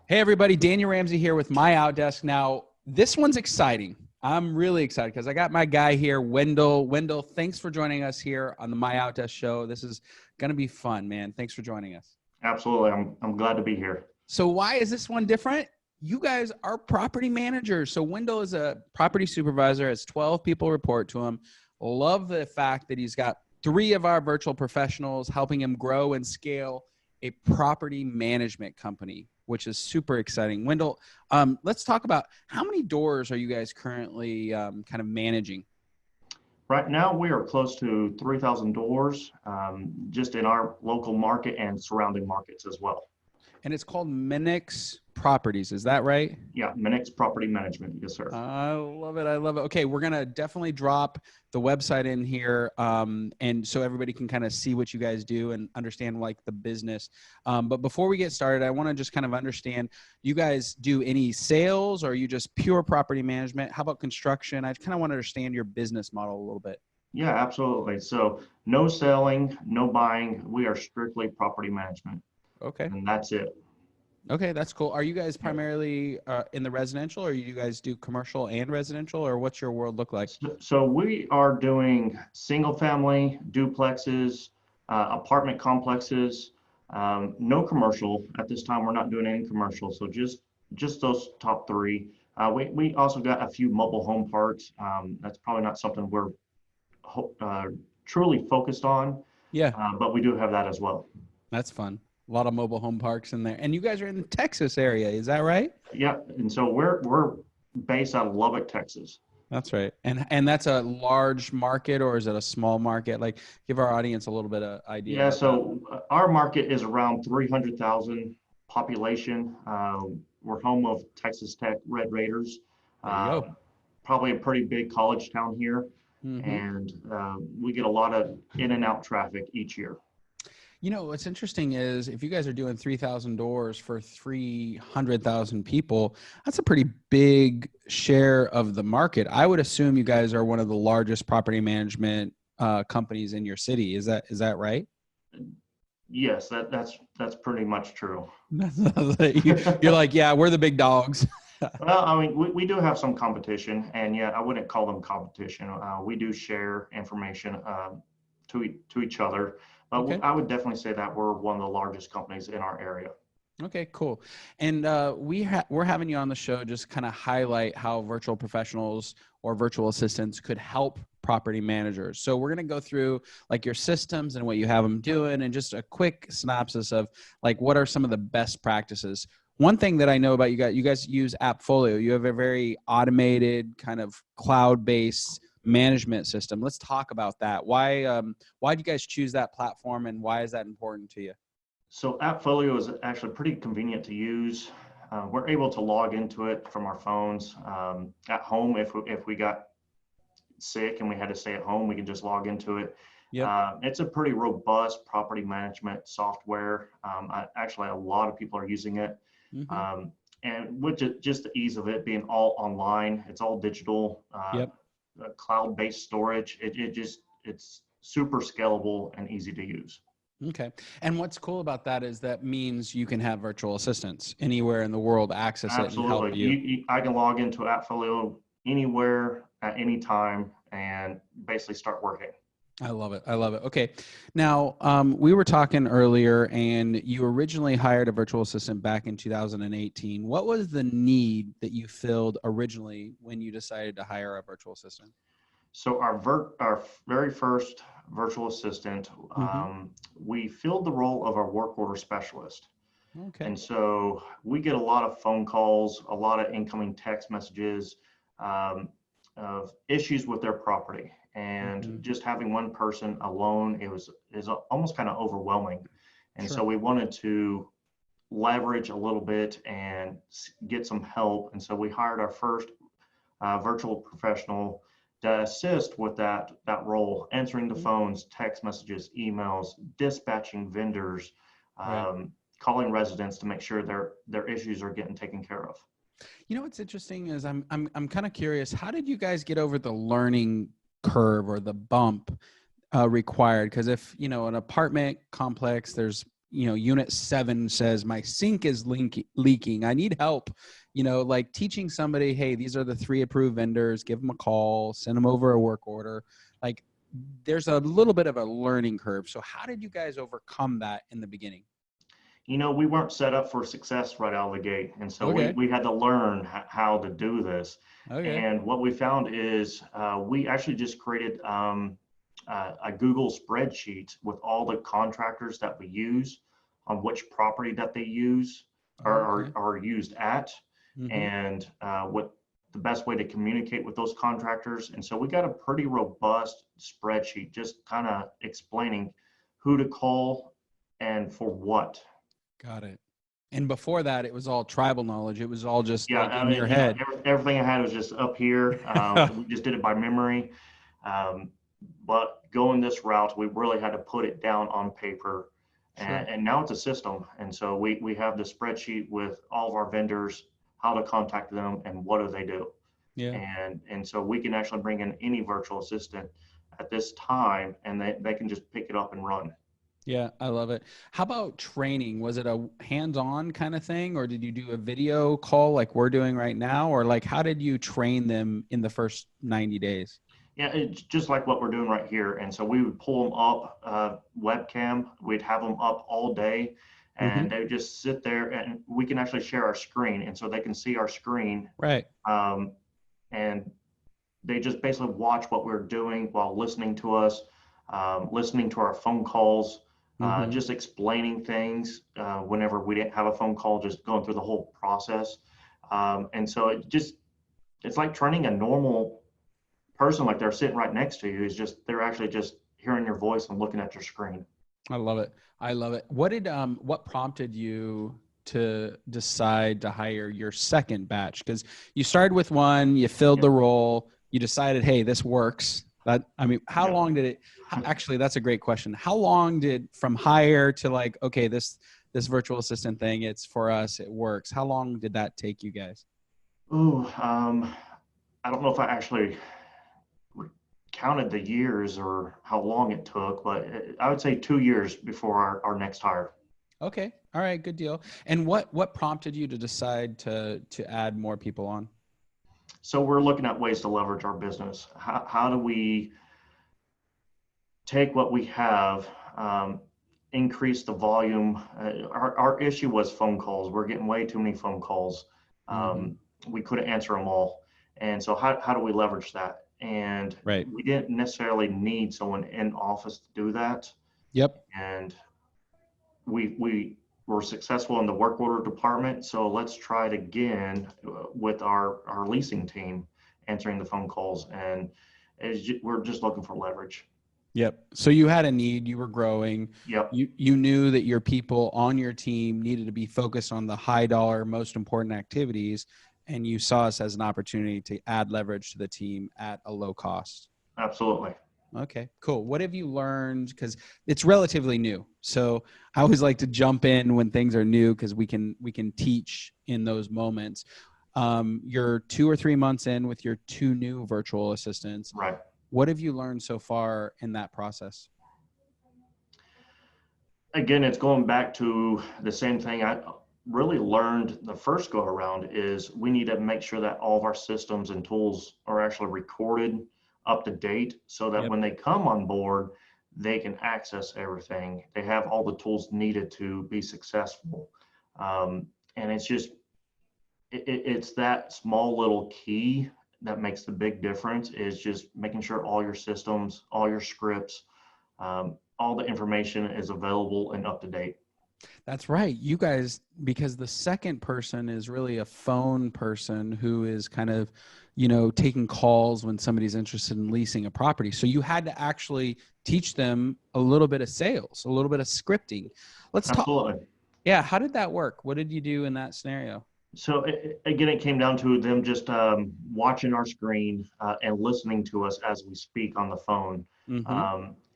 Hey everybody, Daniel Ramsey here with MyOutDesk. Now, this one's exciting. I'm really excited because I got my guy here, Wendell. Wendell, thanks for joining us here on the MyOutDesk show. This is going to be fun, man. Thanks for joining us. Absolutely. I'm glad to be here. So why is this one different? You guys are property managers. So Wendell is a property supervisor, has 12 people report to him. Love the fact that he's got 3 of our virtual professionals helping him grow and scale a property management company, which is super exciting. Wendell, let's talk about how many doors are you guys currently kind of managing? Right now, we are close to 3,000 doors just in our local market and surrounding markets as well. And it's called Minix Properties. Is that right? Yeah, Minix Property Management. Yes, sir. I love it. I love it. Okay, we're going to definitely drop the website in here and so everybody can kind of see what you guys do and understand like the business. But before we get started, I want to just kind of understand, you guys do any sales or are you just pure property management? How about construction? I kind of want to understand your business model a little bit. Yeah, absolutely. So no selling, no buying. We are strictly property management. Okay. And that's it. Okay, that's cool. Are you guys primarily in the residential, or you guys do commercial and residential, or what's your world look like? So we are doing single family, duplexes, apartment complexes, no commercial. At this time, we're not doing any commercial. So just those top 3. We also got a few mobile home parks. That's probably not something we're truly focused on. Yeah. But we do have that as well. That's fun. A lot of mobile home parks in there. And you guys are in the Texas area, is that right? Yeah, and so we're based out of Lubbock, Texas. That's right. And that's a large market, or is it a small market? Like, give our audience a little bit of idea. Yeah, so our market is around 300,000 population. We're home of Texas Tech Red Raiders. Probably a pretty big college town here. Mm-hmm. And we get a lot of in and out traffic each year. You know, what's interesting is if you guys are doing 3,000 doors for 300,000 people, that's a pretty big share of the market. I would assume you guys are one of the largest property management companies in your city. Is that right? Yes, that's pretty much true. You're like, yeah, we're the big dogs. Well, I mean, we do have some competition, and yeah, I wouldn't call them competition. We do share information to each other. Okay. I would definitely say that we're one of the largest companies in our area. Okay, cool. And we're having you on the show just kind of highlight how virtual professionals or virtual assistants could help property managers. So we're going to go through like your systems and what you have them doing and just a quick synopsis of like what are some of the best practices. One thing that I know about you guys use AppFolio. You have a very automated kind of cloud-based management system. Let's talk about that. Why do you guys choose that platform, and why is that important to you? So AppFolio is actually pretty convenient to use. We're able to log into it from our phones at home. If we got sick and we had to stay at home, we can just log into it. Yep. It's a pretty robust property management software. Actually, a lot of people are using it. Mm-hmm. And with just the ease of it being all online, it's all digital. Yep. Cloud-based storage. It's super scalable and easy to use. Okay. And what's cool about that is that means you can have virtual assistants anywhere in the world access Absolutely. It and help you. I can log into AppFolio anywhere at any time and basically start working. I love it. I love it. Okay. Now, we were talking earlier and you originally hired a virtual assistant back in 2018. What was the need that you filled originally when you decided to hire a virtual assistant? So our very first virtual assistant, we filled the role of our work order specialist. Okay. And so we get a lot of phone calls, a lot of incoming text messages of issues with their property. And just having one person alone, is almost kind of overwhelming. And so we wanted to leverage a little bit and get some help. And so we hired our first virtual professional to assist with that role, answering the phones, text messages, emails, dispatching vendors, calling residents to make sure their issues are getting taken care of. You know what's interesting is I'm kind of curious. How did you guys get over the learning curve or the bump required? Because if, you know, an apartment complex, there's unit 7 says my sink is leaking. I need help. Like teaching somebody, hey, these are the 3 approved vendors, give them a call, send them over a work order. Like there's a little bit of a learning curve. So how did you guys overcome that in the beginning? We weren't set up for success right out of the gate. And so we had to learn how to do this. Okay. And what we found is we actually just created a Google spreadsheet with all the contractors that we use on which property that they use are used at, and what the best way to communicate with those contractors. And so we got a pretty robust spreadsheet just kind of explaining who to call and for what. Got it. And before that, it was all tribal knowledge. It was all just in your head. Everything I had was just up here. We just did it by memory. But going this route, we really had to put it down on paper. And now it's a system. And so we have the spreadsheet with all of our vendors, how to contact them and what do they do. Yeah. And so we can actually bring in any virtual assistant at this time, and they can just pick it up and run. Yeah, I love it. How about training? Was it a hands-on kind of thing, or did you do a video call like we're doing right now? Or like, how did you train them in the first 90 days? Yeah, it's just like what we're doing right here. And so we would pull them up, webcam, we'd have them up all day, and they would just sit there, and we can actually share our screen. And so they can see our screen. Right. And they just basically watch what we're doing while listening to us, listening to our phone calls. Just explaining things whenever we didn't have a phone call, just going through the whole process. And so it's like training a normal person, like they're sitting right next to you. They're actually just hearing your voice and looking at your screen. I love it. I love it. What prompted you to decide to hire your second batch? Because you started with one, you filled the role, you decided, hey, this works. How long did it, actually, that's a great question. How long did from hire to like, okay, this virtual assistant thing, it's for us, it works. How long did that take you guys? I don't know if I actually counted the years or how long it took, but I would say 2 years before our next hire. Okay. All right. Good deal. And what prompted you to decide to add more people on? So we're looking at ways to leverage our business. How do we take what we have, increase the volume? Our issue was phone calls. We're getting way too many phone calls. We couldn't answer them all. And so how do we leverage that? And we didn't necessarily need someone in office to do that. Yep. And we were successful in the work order department. So let's try it again with our leasing team answering the phone calls. And we're just looking for leverage. Yep. So you had a need, you were growing. Yep. You knew that your people on your team needed to be focused on the high dollar, most important activities. And you saw us as an opportunity to add leverage to the team at a low cost. Absolutely. Okay, cool. What have you learned? Because it's relatively new. So I always like to jump in when things are new because we can teach in those moments. You're 2 or 3 months in with your 2 new virtual assistants. Right. What have you learned so far in that process? Again, it's going back to the same thing I really learned the first go around is we need to make sure that all of our systems and tools are actually recorded up to date so that when they come on board, they can access everything. They have all the tools needed to be successful. And it's just, it's that small little key that makes the big difference, is just making sure all your systems, all your scripts, all the information is available and up to date. That's right. You guys, because the second person is really a phone person who is kind of, taking calls when somebody's interested in leasing a property. So you had to actually teach them a little bit of sales, a little bit of scripting. Let's Absolutely. talk. Yeah. How did that work? What did you do in that scenario? So again, it came down to them just watching our screen and listening to us as we speak on the phone.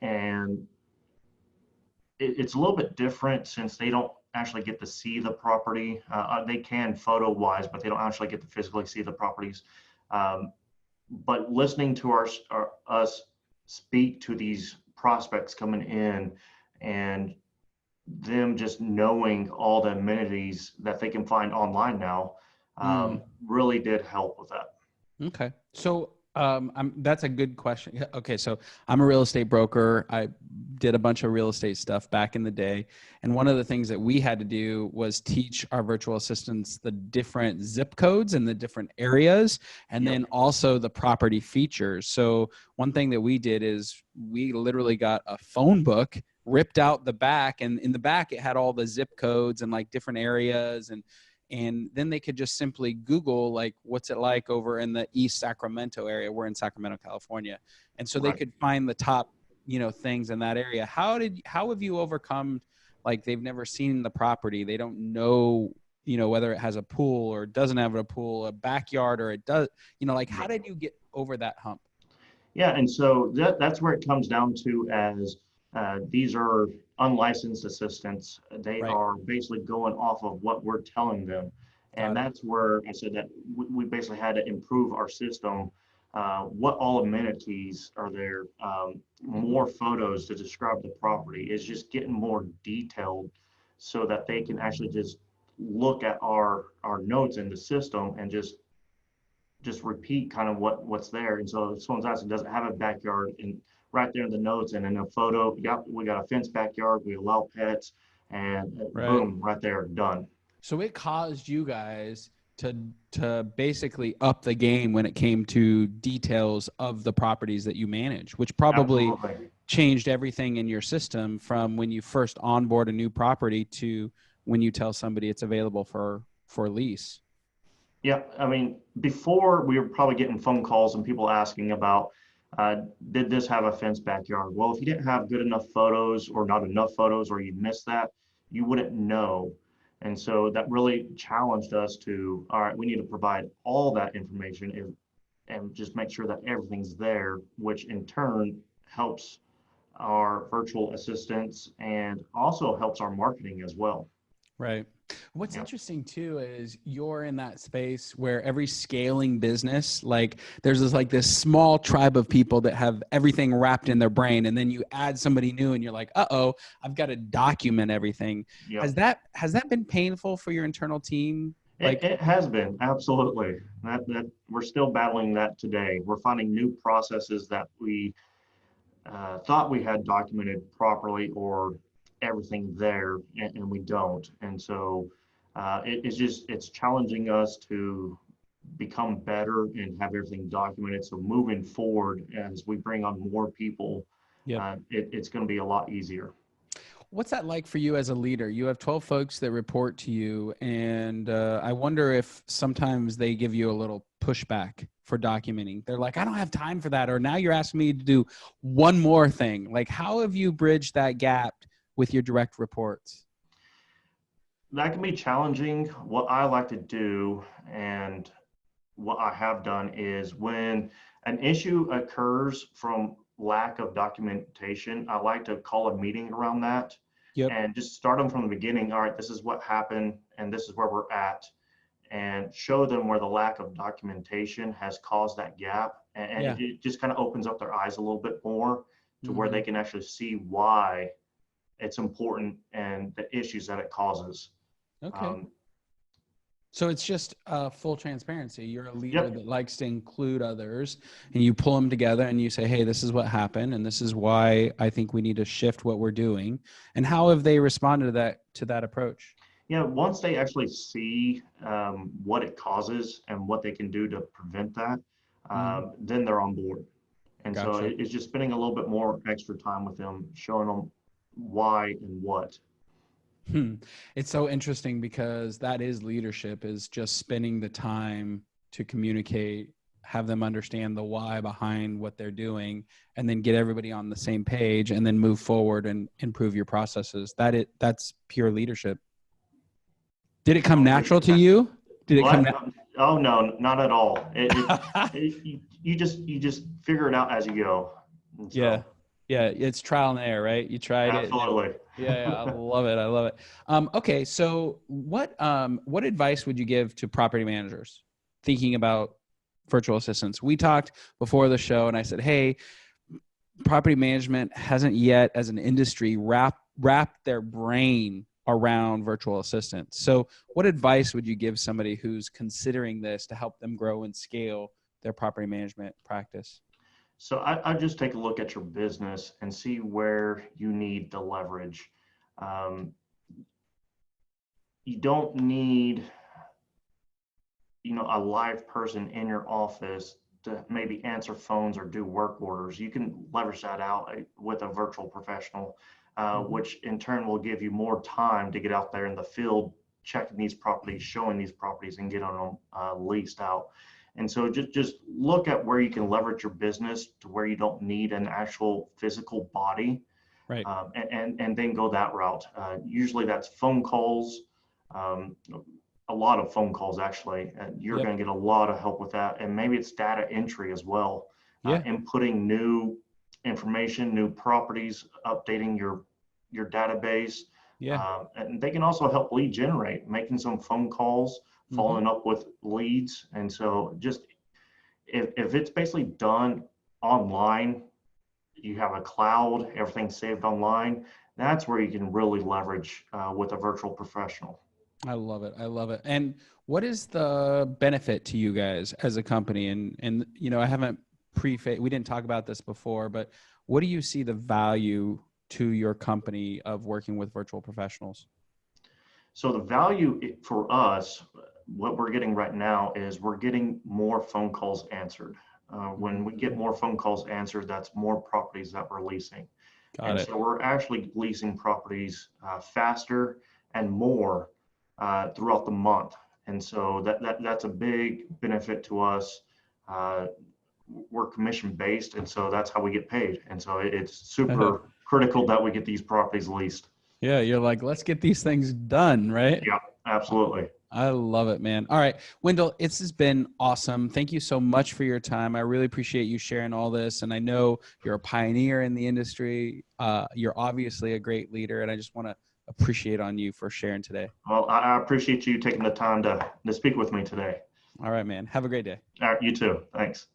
And it's a little bit different since they don't actually get to see the property. They can photo wise, but they don't actually get to physically see the properties. But listening to us speak to these prospects coming in and them just knowing all the amenities that they can find online now really did help with that. Okay. So that's a good question. Yeah, okay. So I'm a real estate broker. I did a bunch of real estate stuff back in the day. And one of the things that we had to do was teach our virtual assistants the different zip codes and the different areas, and then also the property features. So one thing that we did is we literally got a phone book, ripped out the back, and in the back it had all the zip codes and like different areas, and then they could just simply Google, like, what's it like over in the East Sacramento area. We're in Sacramento, California. And so they could find the top, things in that area. How have you overcome, like, they've never seen the property. They don't know, whether it has a pool or doesn't have a pool, a backyard, or it does, how did you get over that hump? Yeah. And so that's where it comes down to, as these are unlicensed assistants. They are basically going off of what we're telling them. And that's where I said that we basically had to improve our system. What all amenities are there? More photos to describe the property. Is just getting more detailed so that they can actually just look at our notes in the system and just repeat kind of what's there. And so if someone's asking, does it have a backyard? And right there in the notes and in a photo, yep, we got a fenced backyard, we allow pets, and boom, right there, done. So it caused you guys to basically up the game when it came to details of the properties that you manage, which probably changed everything in your system from when you first onboard a new property to when you tell somebody it's available for lease. Yeah, I mean, before we were probably getting phone calls and people asking about, did this have a fenced backyard? Well, if you didn't have good enough photos or not enough photos, or you missed that, you wouldn't know. And so that really challenged us to, all right, we need to provide all that information and just make sure that everything's there, which in turn helps our virtual assistants and also helps our marketing as well. Right. What's interesting too is you're in that space where every scaling business, like there's this small tribe of people that have everything wrapped in their brain, and then you add somebody new and you're like, uh-oh, I've got to document everything. Has that been painful for your internal team? It has been, absolutely. That we're still battling that today. We're finding new processes that we thought we had documented properly or everything there, and we don't. And so it's challenging us to become better and have everything documented. So moving forward, as we bring on more people, it's going to be a lot easier. What's that like for you as a leader? You have 12 folks that report to you, and I wonder if sometimes they give you a little pushback for documenting. They're like, I don't have time for that. Or now you're asking me to do one more thing. Like, how have you bridged that gap with your direct reports? That can be challenging. What I like to do and what I have done is when an issue occurs from lack of documentation, I like to call a meeting around that and just start them from the beginning. All right, this is what happened and this is where we're at, and show them where the lack of documentation has caused that gap. And it just kind of opens up their eyes a little bit more to where they can actually see why it's important and the issues that it causes. Okay. So it's just full transparency. You're a leader that likes to include others, and you pull them together and you say, hey, this is what happened, and this is why I think we need to shift what we're doing. And how have they responded to that approach? Yeah, once they actually see what it causes and what they can do to prevent that, then they're on board. And so it's just spending a little bit more extra time with them, showing them why and what. It's so interesting because that is leadership, is just spending the time to communicate, have them understand the why behind what they're doing, and then get everybody on the same page and then move forward and improve your processes. That's pure leadership. Did it come natural to you? Oh, no, not at all. You just figure it out as you go. So, yeah, it's trial and error, right? You tried it. Absolutely. Yeah, I love it. I love it. Okay, so what advice would you give to property managers thinking about virtual assistants? We talked before the show, and I said, hey, property management hasn't yet, as an industry, wrap their brain around virtual assistants. So what advice would you give somebody who's considering this to help them grow and scale their property management practice? So I just take a look at your business and see where you need the leverage. You don't need, a live person in your office to maybe answer phones or do work orders. You can leverage that out with a virtual professional, which in turn will give you more time to get out there in the field, checking these properties, showing these properties, and get them leased out. And so just look at where you can leverage your business to where you don't need an actual physical body, right? And then go that route. Usually that's phone calls, a lot of phone calls actually. You're going to get a lot of help with that, and maybe it's data entry as well. Inputting new information, new properties, updating your database. And they can also help lead generate, making some phone calls, following up with leads. And so just if it's basically done online, you have a cloud, everything's saved online, that's where you can really leverage with a virtual professional. I love it. I love it. And what is the benefit to you guys as a company? And I haven't we didn't talk about this before, but what do you see the value to your company of working with virtual professionals? So the value for us, what we're getting right now is we're getting more phone calls answered. When we get more phone calls answered, that's more properties that we're leasing. So we're actually leasing properties faster and more throughout the month. And so that's a big benefit to us. We're commission based, and so that's how we get paid. And so it's super critical that we get these properties leased. Yeah, you're like, let's get these things done, right? Yeah, absolutely. I love it, man. All right, Wendell, this has been awesome. Thank you so much for your time. I really appreciate you sharing all this. And I know you're a pioneer in the industry. You're obviously a great leader, and I just want to appreciate on you for sharing today. Well, I appreciate you taking the time to speak with me today. All right, man. Have a great day. All right, you too. Thanks.